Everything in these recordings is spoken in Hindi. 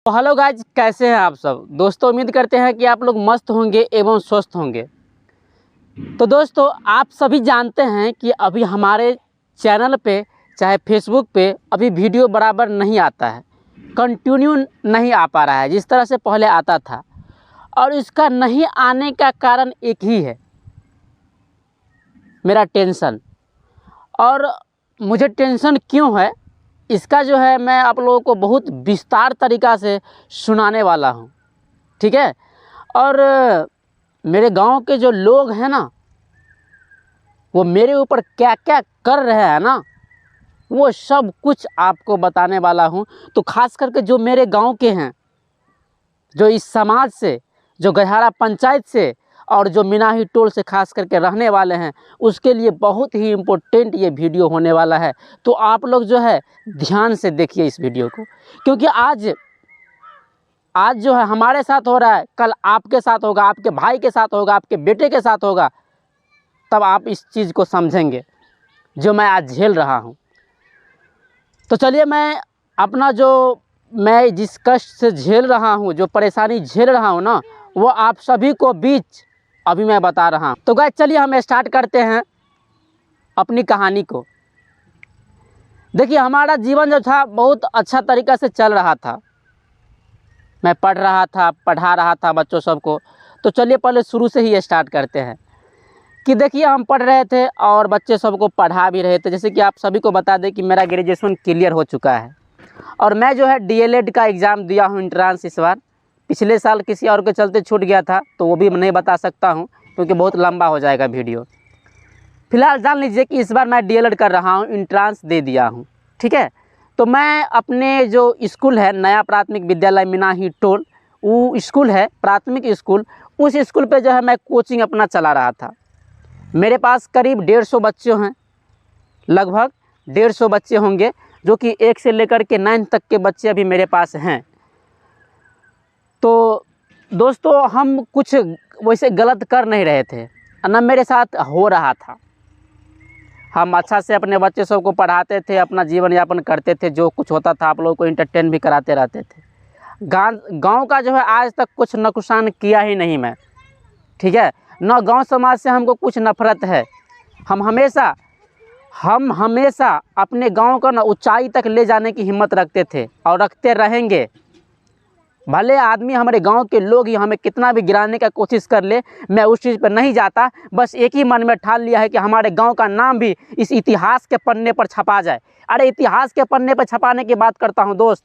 तो हेलो गाइज, कैसे हैं आप सब दोस्तों। उम्मीद करते हैं कि आप लोग मस्त होंगे एवं स्वस्थ होंगे। तो दोस्तों, आप सभी जानते हैं कि अभी हमारे चैनल पे चाहे फेसबुक पे अभी वीडियो बराबर नहीं आता है, कंटिन्यू नहीं आ पा रहा है जिस तरह से पहले आता था। और इसका नहीं आने का कारण एक ही है, मेरा टेंशन। और मुझे टेंशन क्यों है इसका जो है मैं आप लोगों को बहुत विस्तार तरीक़ा से सुनाने वाला हूँ, ठीक है। और मेरे गांव के जो लोग हैं ना, वो मेरे ऊपर क्या क्या कर रहे हैं ना, वो सब कुछ आपको बताने वाला हूँ। तो ख़ास करके जो मेरे गांव के हैं, जो इस समाज से, जो गजहारा पंचायत से और जो मिनाही टोल से खास करके रहने वाले हैं, उसके लिए बहुत ही इम्पोर्टेंट ये वीडियो होने वाला है। तो आप लोग जो है ध्यान से देखिए इस वीडियो को, क्योंकि आज जो है हमारे साथ हो रहा है, कल आपके साथ होगा, आपके भाई के साथ होगा, आपके बेटे के साथ होगा। तब आप इस चीज़ को समझेंगे जो मैं आज झेल रहा हूँ। तो चलिए, मैं जिस कष्ट से झेल रहा हूँ, जो परेशानी झेल रहा हूँ ना, वो आप सभी को बीच अभी मैं बता रहा हूँ। तो गाइस, चलिए हम स्टार्ट करते हैं अपनी कहानी को। देखिए, हमारा जीवन जो था बहुत अच्छा तरीक़ा से चल रहा था। मैं पढ़ रहा था, पढ़ा रहा था बच्चों सबको। तो चलिए पहले शुरू से ही स्टार्ट करते हैं कि देखिए, हम पढ़ रहे थे और बच्चे सबको पढ़ा भी रहे थे। जैसे कि आप सभी को बता दें कि मेरा ग्रेजुएशन क्लियर हो चुका है और मैं जो है डीएलएड का एग्ज़ाम दिया हूँ, एंट्रांस इस बार। पिछले साल किसी और के चलते छूट गया था, तो वो भी नहीं बता सकता हूँ क्योंकि बहुत लंबा हो जाएगा वीडियो। फिलहाल जान लीजिए कि इस बार मैं डीएलएड कर रहा हूँ, एंट्रांस दे दिया हूँ, ठीक है। तो मैं अपने जो स्कूल है, नया प्राथमिक विद्यालय मिनाही टोल, वो स्कूल है प्राथमिक स्कूल, उस स्कूल पे जो है मैं कोचिंग अपना चला रहा था। मेरे पास करीब 150 बच्चे हैं, लगभग 150 बच्चे होंगे, जो कि 1 से लेकर के 9 तक के बच्चे अभी मेरे पास हैं। तो दोस्तों, हम कुछ वैसे गलत कर नहीं रहे थे, न मेरे साथ हो रहा था। हम अच्छा से अपने बच्चे सबको पढ़ाते थे, अपना जीवन यापन करते थे, जो कुछ होता था आप लोगों को एंटरटेन भी कराते रहते थे। गांव का जो है आज तक कुछ नुकसान किया ही नहीं मैं, ठीक है। न गांव समाज से हमको कुछ नफरत है। हम हमेशा अपने गांव को न ऊंचाई तक ले जाने की हिम्मत रखते थे और रखते रहेंगे। भले आदमी, हमारे गांव के लोग ही हमें कितना भी गिराने का कोशिश कर ले, मैं उस चीज़ पर नहीं जाता। बस एक ही मन में ठान लिया है कि हमारे गांव का नाम भी इस इतिहास के पन्ने पर छपा जाए। अरे इतिहास के पन्ने पर छपाने की बात करता हूं दोस्त,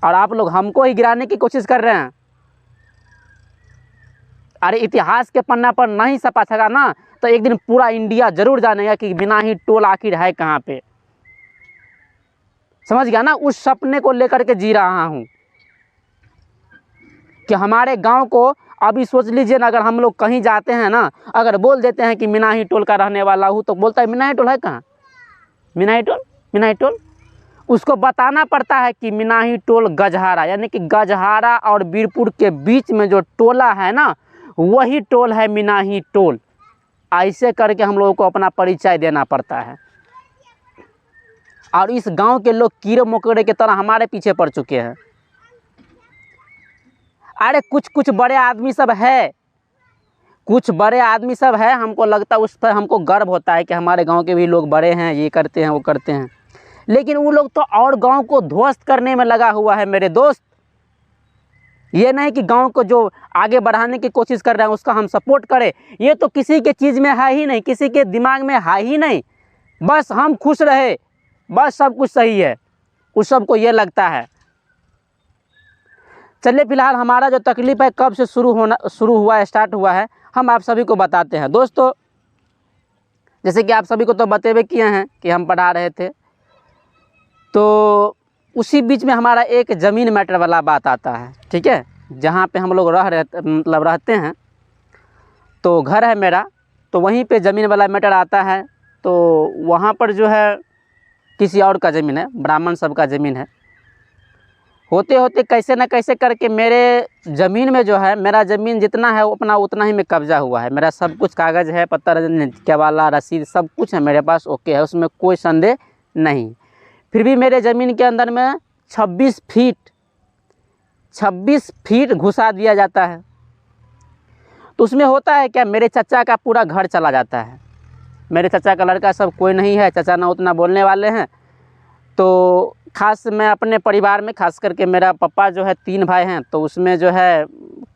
और आप लोग हमको ही गिराने की कोशिश कर रहे हैं। अरे इतिहास के पन्ना पर नहीं छपा सका ना, तो एक दिन पूरा इंडिया जरूर जानेगा कि मिनाही टोल आखिर है कहाँ पे। समझ गया ना? उस सपने को लेकर के जी रहा हूँ कि हमारे गांव को, अभी सोच लीजिए ना, अगर हम लोग कहीं जाते हैं ना, अगर बोल देते हैं कि मिनाही टोल का रहने वाला हूँ, तो बोलता है मिनाही टोल है कहाँ, मिनाही टोल। उसको बताना पड़ता है कि मिनाही टोल गजहारा, यानी कि गजहारा और बीरपुर के बीच में जो टोला है ना, वही टोल है मिनाही टोल। ऐसे करके हम लोगों को अपना परिचय देना पड़ता है। और इस गांव के लोग कीड़े मकोड़े की तरह हमारे पीछे पड़ चुके हैं। अरे कुछ बड़े आदमी सब है, हमको लगता है, उस पर हमको गर्व होता है कि हमारे गांव के भी लोग बड़े हैं, ये करते हैं वो करते हैं। लेकिन वो लोग तो और गांव को ध्वस्त करने में लगा हुआ है मेरे दोस्त। ये नहीं कि गांव को जो आगे बढ़ाने की कोशिश कर रहे हैं उसका हम सपोर्ट करें, ये तो किसी के चीज़ में है ही नहीं, किसी के दिमाग में है ही नहीं। बस हम खुश रहे, बस सब कुछ सही है, उस सबको ये लगता है। चलिए, फिलहाल हमारा जो तकलीफ़ है कब से स्टार्ट हुआ है, हम आप सभी को बताते हैं। दोस्तों, जैसे कि आप सभी को तो बतेबे किए हैं कि हम पढ़ा रहे थे, तो उसी बीच में हमारा एक ज़मीन मैटर वाला बात आता है, ठीक है। जहाँ पे हम लोग रहते हैं, तो घर है मेरा, तो वहीं पे ज़मीन वाला मैटर आता है। तो वहाँ पर जो है किसी और का ज़मीन है, ब्राह्मण सब का ज़मीन है। होते होते कैसे न कैसे करके मेरे ज़मीन में जो है, मेरा ज़मीन जितना है अपना उतना ही में कब्जा हुआ है। मेरा सब कुछ कागज़ है, पत्तर, केवाला, रसीद, सब कुछ है मेरे पास, ओके है, उसमें कोई संदेह नहीं। फिर भी मेरे ज़मीन के अंदर में 26 फीट 26 फीट घुसा दिया जाता है। तो उसमें होता है क्या, मेरे चाचा का पूरा घर चला जाता है। मेरे चाचा का लड़का सब कोई नहीं है, चाचा ना उतना बोलने वाले हैं। तो ख़ास मैं अपने परिवार में ख़ास करके मेरा पापा जो है 3 भाई हैं, तो उसमें जो है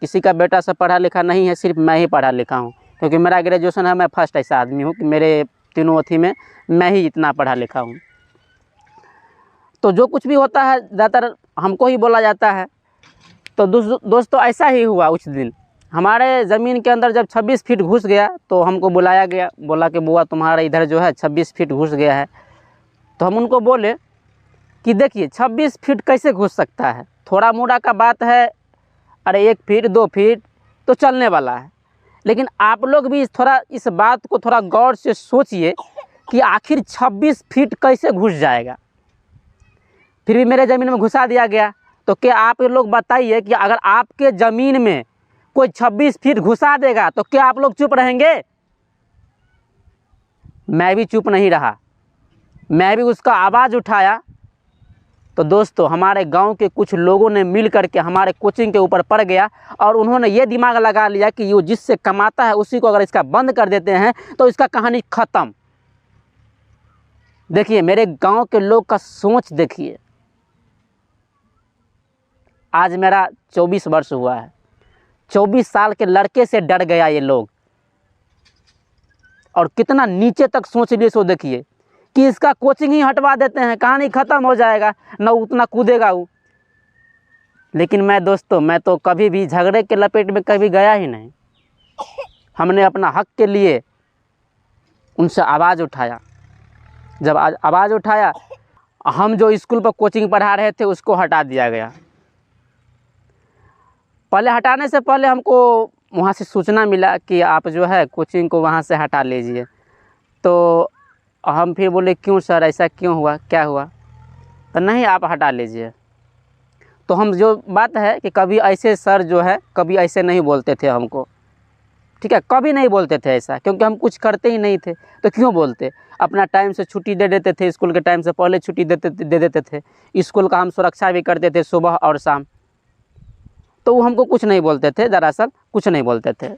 किसी का बेटा सब पढ़ा लिखा नहीं है, सिर्फ मैं ही पढ़ा लिखा हूँ। क्योंकि मेरा ग्रेजुएशन है, मैं फर्स्ट ऐसा आदमी हूँ कि मेरे तीनों अथी में मैं ही इतना पढ़ा लिखा हूँ। तो जो कुछ भी होता है ज़्यादातर हमको ही बोला जाता है। तो दोस्तों ऐसा ही हुआ। उस दिन हमारे ज़मीन के अंदर जब 26 फीट घुस गया तो हमको बुलाया गया, बोला कि बुआ तुम्हारा इधर जो है 26 फीट घुस गया है। तो हम उनको बोले कि देखिए 26 फीट कैसे घुस सकता है, थोड़ा मोड़ा का बात है, अरे 1 फीट 2 फीट तो चलने वाला है। लेकिन आप लोग भी थोड़ा इस बात को थोड़ा गौर से सोचिए कि आखिर 26 फीट कैसे घुस जाएगा। फिर भी मेरे ज़मीन में घुसा दिया गया। तो क्या आप लोग बताइए कि अगर आपके ज़मीन में कोई 26 फीट घुसा देगा तो क्या आप लोग चुप रहेंगे? मैं भी चुप नहीं रहा, मैं भी उसका आवाज़ उठाया। तो दोस्तों हमारे गांव के कुछ लोगों ने मिल करके हमारे कोचिंग के ऊपर पड़ गया और उन्होंने ये दिमाग लगा लिया कि ये जिससे कमाता है उसी को अगर इसका बंद कर देते हैं तो इसका कहानी ख़त्म। देखिए मेरे गांव के लोग का सोच देखिए। आज मेरा 24 वर्ष हुआ है, 24 साल के लड़के से डर गया ये लोग। और कितना नीचे तक सोच लिए सो देखिए कि इसका कोचिंग ही हटवा देते हैं, कहानी ख़त्म हो जाएगा, न उतना कूदेगा वो। लेकिन मैं दोस्तों, मैं तो कभी भी झगड़े के लपेट में कभी गया ही नहीं। हमने अपना हक के लिए उनसे आवाज़ उठाया। जब आवाज़ उठाया, हम जो स्कूल पर कोचिंग पढ़ा रहे थे उसको हटा दिया गया। पहले हटाने से पहले हमको वहाँ से सूचना मिला कि आप जो है कोचिंग को वहाँ से हटा लीजिए। तो हम फिर बोले क्यों सर, ऐसा क्यों हुआ, क्या हुआ? तो नहीं, आप हटा लीजिए। तो हम जो बात है कि कभी ऐसे सर जो है कभी ऐसे नहीं बोलते थे हमको, ठीक है, कभी नहीं बोलते थे ऐसा, क्योंकि हम कुछ करते ही नहीं थे। तो क्यों बोलते? अपना टाइम से छुट्टी दे देते थे, स्कूल के टाइम से पहले छुट्टी दे देते थे। स्कूल का हम सुरक्षा भी करते थे सुबह और शाम। तो वो हमको कुछ नहीं बोलते थे, दरअसल कुछ नहीं बोलते थे।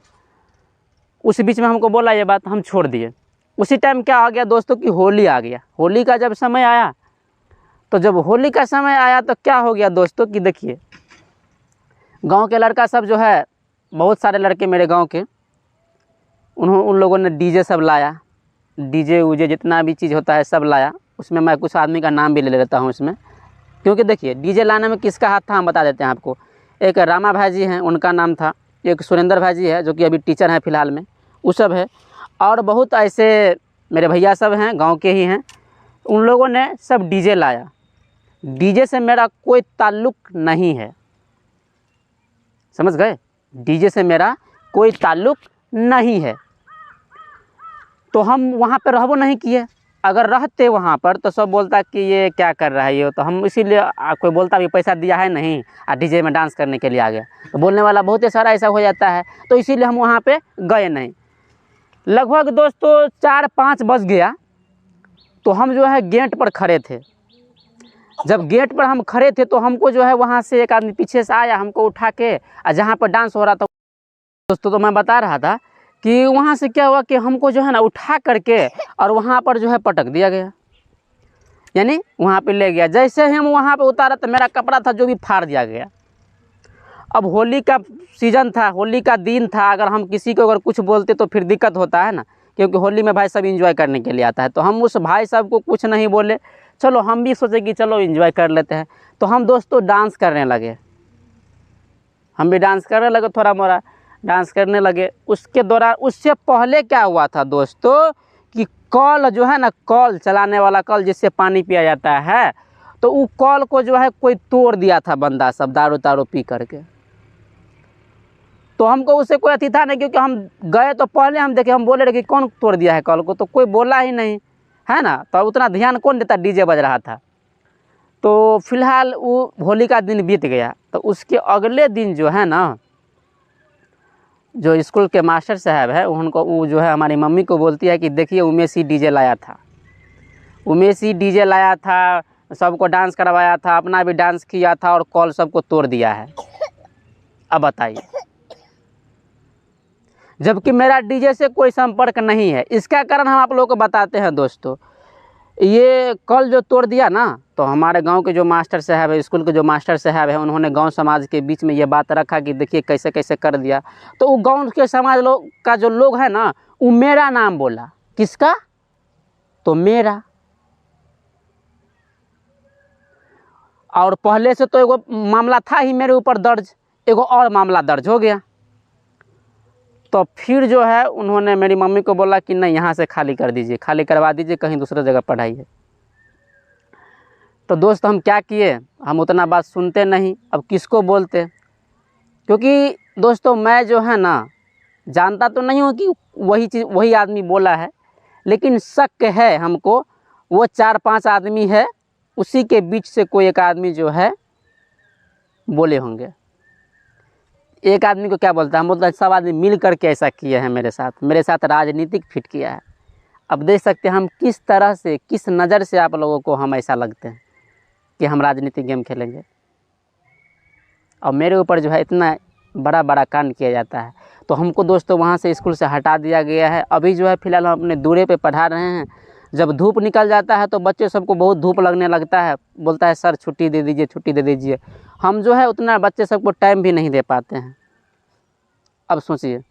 उस बीच में हमको बोला ये बात, हम छोड़ दिए। उसी टाइम क्या आ गया दोस्तों कि होली आ गया। होली का जब समय आया, तो जब होली का समय आया तो क्या हो गया दोस्तों कि देखिए गांव के लड़का सब जो है, बहुत सारे लड़के मेरे गांव के, उन लोगों ने डीजे सब लाया, डीजे उजे जितना भी चीज़ होता है सब लाया। उसमें मैं कुछ आदमी का नाम भी ले लेता हूँ इसमें, क्योंकि देखिए डीजे लाने में किसका हाथ था हम बता देते हैं आपको। एक रामा भाई जी हैं, उनका नाम था। एक सुरेंद्र भाई जी है जो कि अभी टीचर हैं फ़िलहाल में, वो सब है। और बहुत ऐसे मेरे भैया सब हैं, गांव के ही हैं। उन लोगों ने सब डीजे लाया। डीजे से मेरा कोई ताल्लुक़ नहीं है, समझ गए? डीजे से मेरा कोई ताल्लुक़ नहीं है। तो हम वहाँ पर रहबो नहीं किए। अगर रहते वहाँ पर तो सब बोलता कि ये क्या कर रहा है ये, तो हम इसीलिए कोई बोलता भी पैसा दिया है नहीं, डीजे में डांस करने के लिए आ गया, तो बोलने वाला बहुत ही सारा ऐसा हो जाता है। तो इसीलिए हम वहाँ पे गए नहीं। लगभग दोस्तों 4-5 बज गया, तो हम जो है गेट पर खड़े थे। जब गेट पर हम खड़े थे तो हमको जो है वहाँ से एक आदमी पीछे से आया, हमको उठा के जहाँ पर डांस हो रहा था दोस्तों, तो मैं बता रहा था कि वहाँ से क्या हुआ कि हमको जो है ना उठा करके और वहाँ पर जो है पटक दिया गया, यानी वहाँ पे ले गया। जैसे ही हम वहाँ पे उतारा तो मेरा कपड़ा था जो भी फाड़ दिया गया। अब होली का सीज़न था, होली का दिन था, अगर हम किसी को अगर कुछ बोलते तो फिर दिक्कत होता है ना, क्योंकि होली में भाई सब एंजॉय करने के लिए आता है। तो हम उस भाई साहब को कुछ नहीं बोले, चलो हम भी सोचे कि चलो एंजॉय कर लेते हैं। तो हम दोस्तों डांस करने लगे, हम भी डांस करने लगे, थोड़ा मोड़ा डांस करने लगे। उसके दौरान उससे पहले क्या हुआ था दोस्तों कि कल जो है ना, कल चलाने वाला कल जिससे पानी पिया जाता है, तो वो कल को जो है कोई तोड़ दिया था बंदा सब दारू तारू पी करके। तो हमको उससे कोई अथी था नहीं, क्योंकि हम गए तो पहले हम देखे, हम बोले रहे कि कौन तोड़ दिया है कल को, तो कोई बोला ही नहीं है ना। तो उतना ध्यान कौन देता, डीजे बज रहा था। तो फिलहाल वो होली का दिन बीत गया। तो उसके अगले दिन जो है ना, जो स्कूल के मास्टर साहब है उनको, वो जो है हमारी मम्मी को बोलती है कि देखिए उमेश ही डीजे लाया था, उमेश ही सबको डांस करवाया था, अपना भी डांस किया था और कॉल सबको तोड़ दिया है। अब बताइए, जबकि मेरा डीजे से कोई संपर्क नहीं है। इसका कारण हम आप लोगों को बताते हैं दोस्तों। ये कल जो तोड़ दिया ना, तो हमारे गांव के जो मास्टर साहब है, स्कूल के जो मास्टर साहब है, उन्होंने गांव समाज के बीच में ये बात रखा कि देखिए कैसे कैसे कर दिया। तो वो गांव के समाज लोग का जो लोग है ना, वो मेरा नाम बोला। किसका? तो मेरा। और पहले से तो एगो मामला था ही मेरे ऊपर दर्ज, एगो और मामला दर्ज हो गया। तो फिर जो है उन्होंने मेरी मम्मी को बोला कि नहीं, यहाँ से खाली कर दीजिए, खाली करवा दीजिए, कहीं दूसरी जगह पढ़ाइए। तो दोस्त हम क्या किए, हम उतना बात सुनते नहीं, अब किसको बोलते। क्योंकि दोस्तों मैं जो है ना, जानता तो नहीं हूँ कि वही चीज़ वही आदमी बोला है, लेकिन शक है हमको वो 4-5 आदमी है, उसी के बीच से कोई एक आदमी जो है बोले होंगे। एक आदमी को क्या बोलता है, हम बोलते हैं सब आदमी मिल करके ऐसा किए हैं मेरे साथ राजनीतिक फिट किया है। अब देख सकते हैं हम किस तरह से, किस नज़र से आप लोगों को हम ऐसा लगते हैं कि हम राजनीतिक गेम खेलेंगे। और मेरे ऊपर जो है इतना बड़ा बड़ा कांड किया जाता है। तो हमको दोस्तों वहाँ से स्कूल से हटा दिया गया है। अभी जो है फ़िलहाल हम अपने दूरे पे पढ़ा रहे हैं। जब धूप निकल जाता है तो बच्चे सबको बहुत धूप लगने लगता है, बोलता है सर छुट्टी दे दीजिए, छुट्टी दे दीजिए। हम जो है उतना बच्चे सबको टाइम भी नहीं दे पाते हैं। अब सोचिए,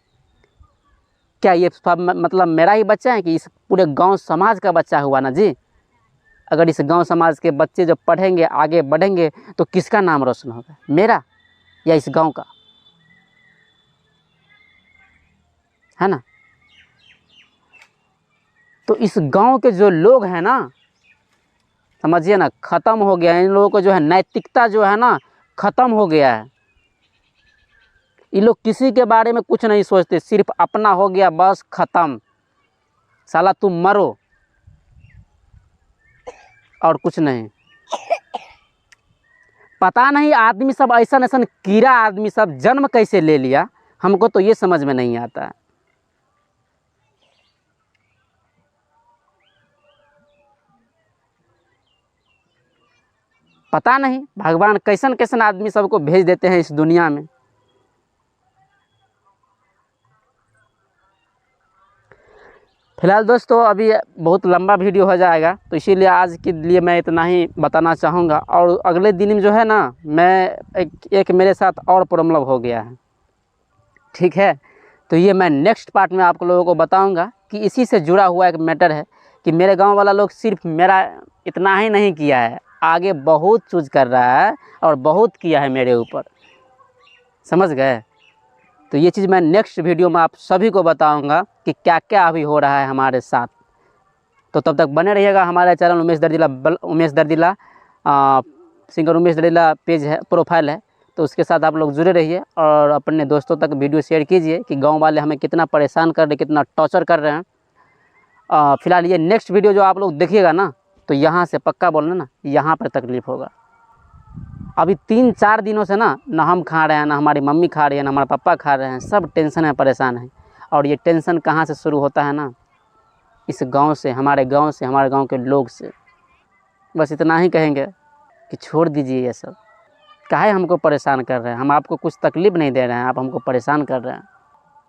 क्या ये सब मतलब मेरा ही बच्चा है कि इस पूरे गांव समाज का बच्चा हुआ ना जी। अगर इस गांव समाज के बच्चे जब पढ़ेंगे, आगे बढ़ेंगे, तो किसका नाम रोशन होगा, मेरा या इस गांव का, है ना। तो इस गांव के जो लोग हैं ना, समझिए ना, ख़त्म हो गया है। इन लोगों को जो है नैतिकता जो है ना, ख़त्म हो गया है। ये लोग किसी के बारे में कुछ नहीं सोचते, सिर्फ अपना हो गया बस, ख़त्म। साला तुम मरो और कुछ नहीं। पता नहीं आदमी सब ऐसा कीड़ा आदमी सब जन्म कैसे ले लिया, हमको तो ये समझ में नहीं आता है। पता नहीं भगवान कैसन कैसन आदमी सबको भेज देते हैं इस दुनिया में। फिलहाल दोस्तों अभी बहुत लंबा वीडियो हो जाएगा, तो इसीलिए आज के लिए मैं इतना ही बताना चाहूँगा। और अगले दिन में जो है ना, मैं एक मेरे साथ और प्रॉब्लम हो गया है, ठीक है। तो ये मैं नेक्स्ट पार्ट में आप लोगों को बताऊंगा कि इसी से जुड़ा हुआ एक मैटर है कि मेरे गांव वाला लोग सिर्फ मेरा इतना ही नहीं किया है, आगे बहुत चूज कर रहा है और बहुत किया है मेरे ऊपर, समझ गए। तो ये चीज़ मैं नेक्स्ट वीडियो में आप सभी को बताऊंगा कि क्या क्या अभी हो रहा है हमारे साथ। तो तब तक बने रहिएगा हमारे channel Umesh Dardila singer Umesh Dardila page है, प्रोफाइल है, तो उसके साथ आप लोग जुड़े रहिए और अपने दोस्तों तक वीडियो शेयर कीजिए कि गांव वाले हमें कितना परेशान कर रहे हैं, कितना टॉर्चर कर रहे हैं। फिलहाल ये नेक्स्ट वीडियो जो आप लोग देखिएगा ना, तो यहाँ से पक्का बोलना ना, यहाँ पर तकलीफ़ होगा। अभी 3-4 दिनों से ना हम खा रहे हैं, ना हमारी मम्मी खा रही है, ना हमारे पापा खा रहे हैं, सब टेंशन है, परेशान है। और ये टेंशन कहाँ से शुरू होता है ना, इस गांव से, हमारे गांव के लोग से। बस इतना ही कहेंगे कि छोड़ दीजिए ये सब, काहे हमको परेशान कर रहे हैं। हम आपको कुछ तकलीफ़ नहीं दे रहे हैं, आप हमको परेशान कर रहे हैं।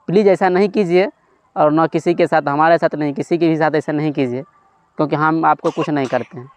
प्लीज़ ऐसा नहीं कीजिए, और ना किसी के साथ, हमारे साथ नहीं, किसी के भी साथ ऐसा नहीं कीजिए, क्योंकि हम आपको कुछ नहीं करते हैं।